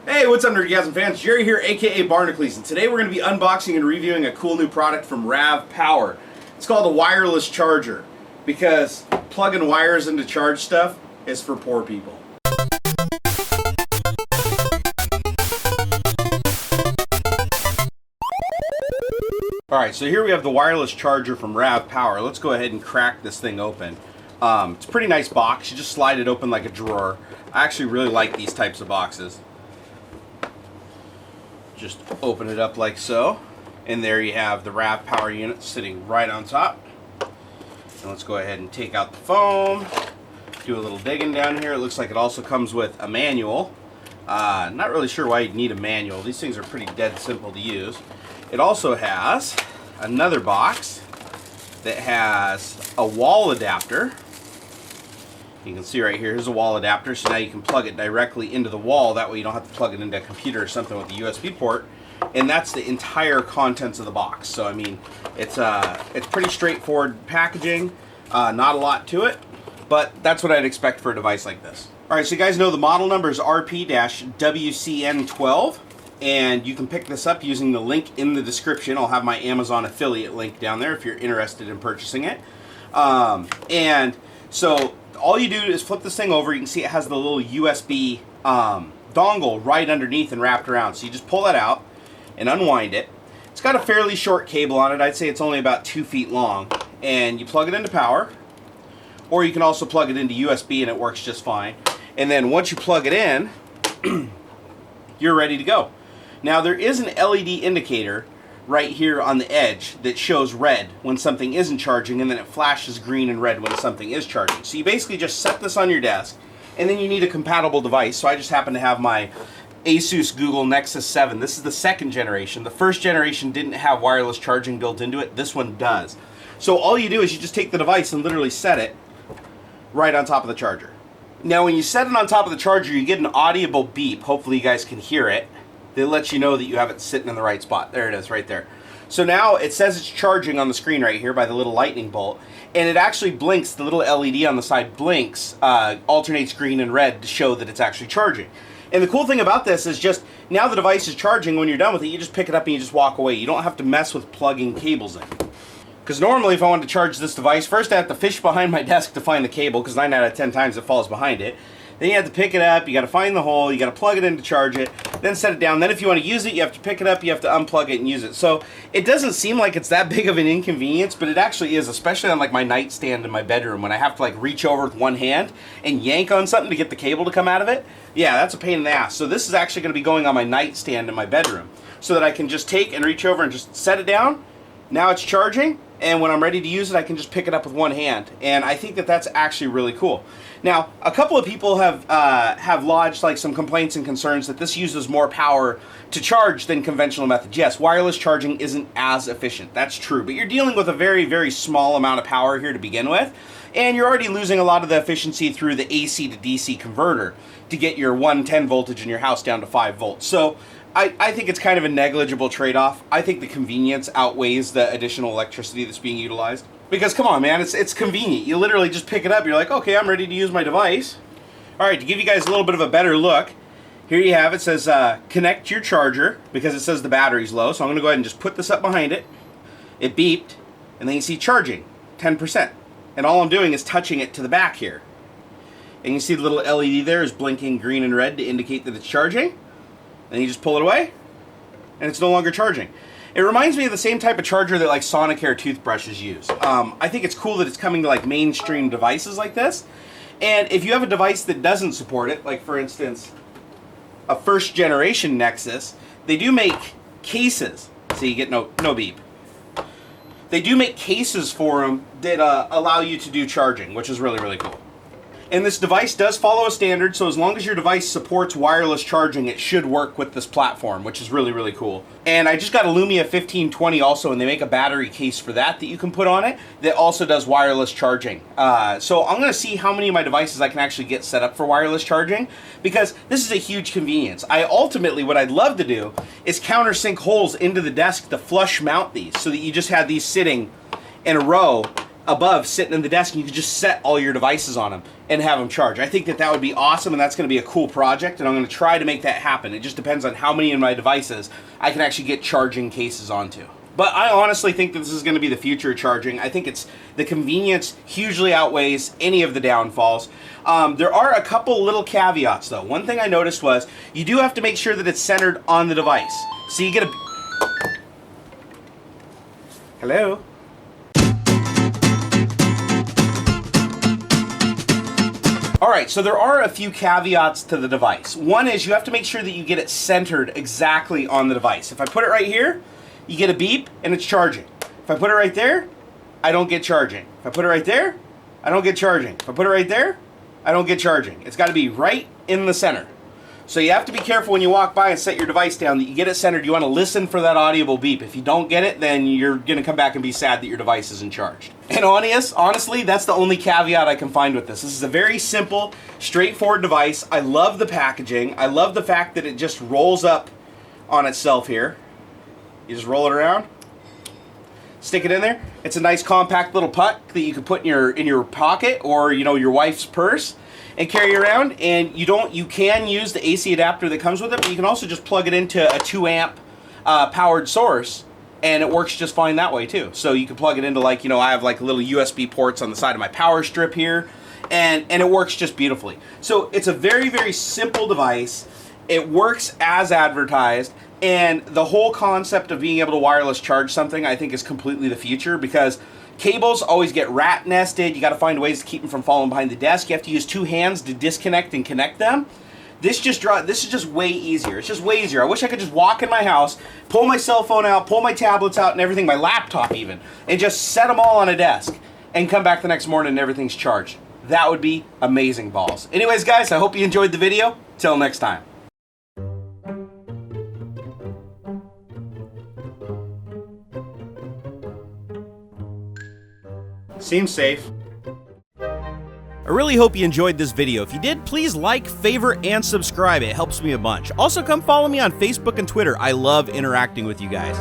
Hey, what's up, Nerdgasm fans? Jerry here, aka Barnacules, and today we're going to be unboxing and reviewing a cool new product from RAV Power. It's called a wireless charger, because plugging wires into charge stuff is for poor people. Alright, so here we have the wireless charger from RAV Power. Let's go ahead and crack this thing open. It's a pretty nice box. You just slide it open like a drawer. I actually really like these types of boxes. Just open it up like so, and there you have the RAV Power unit sitting right on top. And let's go ahead and take out the foam, do a little digging down here. It looks like it also comes with a manual. Not really sure why you'd need a manual. These things are pretty dead simple to use. It also has another box that has a wall adapter. You can see right here, here's a wall adapter, so now you can plug it directly into the wall. That way you don't have to plug it into a computer or something with a USB port. And that's the entire contents of the box. So I mean, it's pretty straightforward packaging, not a lot to it, but that's what I'd expect for a device like this. Alright, so you guys know the model number is RP-WCN12, and you can pick this up using the link in the description. I'll have my Amazon affiliate link down there if you're interested in purchasing it. And so all you do is flip this thing over. You can see it has the little USB dongle right underneath and wrapped around. So you just pull that out and unwind it. It's got a fairly short cable on it. I'd say it's only about 2 feet long. And you plug it into power, or you can also plug it into USB and it works just fine. And then once you plug it in, you're ready to go. Now there is an LED indicator right here on the edge that shows red when something isn't charging, and then it flashes green and red when something is charging. So you basically just set this on your desk, and then you need a compatible device. So I just happen to have my ASUS Nexus 7. This is the second generation. The first generation didn't have wireless charging built into it. This one does. So all you do is you just take the device and literally set it right on top of the charger. Now when you set it on top of the charger, you get an audible beep. Hopefully you guys can hear it. That lets you know that you have it sitting in the right spot. There it is, right there. So now it says it's charging on the screen right here by the little lightning bolt, and it actually blinks. The little LED on the side blinks, alternates green and red to show that it's actually charging. And the cool thing about this is just now the device is charging. When you're done with it, you just pick it up and you just walk away. You don't have to mess with plugging cables in. Because normally if I wanted to charge this device, first I have to fish behind my desk to find the cable, because 9 out of 10 times it falls behind it. Then you have to pick it up, you got to find the hole, you got to plug it in to charge it, then set it down. Then if you want to use it, you have to pick it up, you have to unplug it and use it. So it doesn't seem like it's that big of an inconvenience, but it actually is, especially on like my nightstand in my bedroom when I have to like reach over with one hand and yank on something to get the cable to come out of it. Yeah, that's a pain in the ass. So this is actually going to be going on my nightstand in my bedroom so that I can just take and reach over and just set it down. Now it's charging, and when I'm ready to use it, I can just pick it up with one hand. And I think that that's actually really cool. Now, a couple of people have lodged like some complaints and concerns that this uses more power to charge than conventional methods. Yes, wireless charging isn't as efficient. That's true, but you're dealing with a very, very small amount of power here to begin with, and you're already losing a lot of the efficiency through the AC to DC converter to get your 110 voltage in your house down to 5 volts. So I think it's kind of a negligible trade-off. I think the convenience outweighs the additional electricity that's being utilized. Because come on, man, it's convenient. You literally just pick it up, you're like, okay, I'm ready to use my device. Alright, to give you guys a little bit of a better look, here you have it says connect your charger, because it says the battery's low. So I'm going to go ahead and just put this up behind it. It beeped, and then you see charging, 10%. And all I'm doing is touching it to the back here. And you see the little LED there is blinking green and red to indicate that it's charging. Then you just pull it away, and it's no longer charging. It reminds me of the same type of charger that like Sonicare toothbrushes use. I think it's cool that it's coming to like mainstream devices like this. And if you have a device that doesn't support it, like for instance, a first generation Nexus, they do make cases. So you get no beep. They do make cases for them that allow you to do charging, which is really, really cool. And this device does follow a standard, so as long as your device supports wireless charging, it should work with this platform, which is really, really cool. And I just got a Lumia 1520 also, and they make a battery case for that you can put on it that also does wireless charging. So I'm going to see how many of my devices I can actually get set up for wireless charging, because this is a huge convenience. Ultimately, what I'd love to do is countersink holes into the desk to flush mount these, so that you just have these sitting in a row above sitting in the desk, and you can just set all your devices on them and have them charge. I think that that would be awesome, and that's going to be a cool project, and I'm going to try to make that happen. It just depends on how many of my devices I can actually get charging cases onto. But I honestly think that this is going to be the future of charging. I think the convenience hugely outweighs any of the downfalls. There are a couple little caveats though. One thing I noticed was you do have to make sure that it's centered on the device. So you get a... Hello? Alright, so there are a few caveats to the device. One is you have to make sure that you get it centered exactly on the device. If I put it right here, you get a beep and it's charging. If I put it right there, I don't get charging. If I put it right there, I don't get charging. If I put it right there, I don't get charging. It's got to be right in the center. So you have to be careful when you walk by and set your device down that you get it centered. You want to listen for that audible beep. If you don't get it, then you're going to come back and be sad that your device isn't charged. And honestly, that's the only caveat I can find with this. This is a very simple, straightforward device. I love the packaging. I love the fact that it just rolls up on itself here. You just roll it around, stick it in there. It's a nice compact little puck that you can put in your pocket or your wife's purse and carry around. And you can use the AC adapter that comes with it, but you can also just plug it into a 2-amp powered source, and it works just fine that way too. So you can plug it into I have little USB ports on the side of my power strip here, and it works just beautifully. So it's a very, very simple device. It works as advertised. And the whole concept of being able to wireless charge something, I think, is completely the future, because cables always get rat nested. You got to find ways to keep them from falling behind the desk. You have to use 2 hands to disconnect and connect them. This is just way easier. It's just way easier. I wish I could just walk in my house, pull my cell phone out, pull my tablets out and everything, my laptop even, and just set them all on a desk and come back the next morning and everything's charged. That would be amazing balls. Anyways, guys, I hope you enjoyed the video. Till next time. Seems safe. I really hope you enjoyed this video. If you did, please like, favorite, and subscribe. It helps me a bunch. Also, come follow me on Facebook and Twitter. I love interacting with you guys.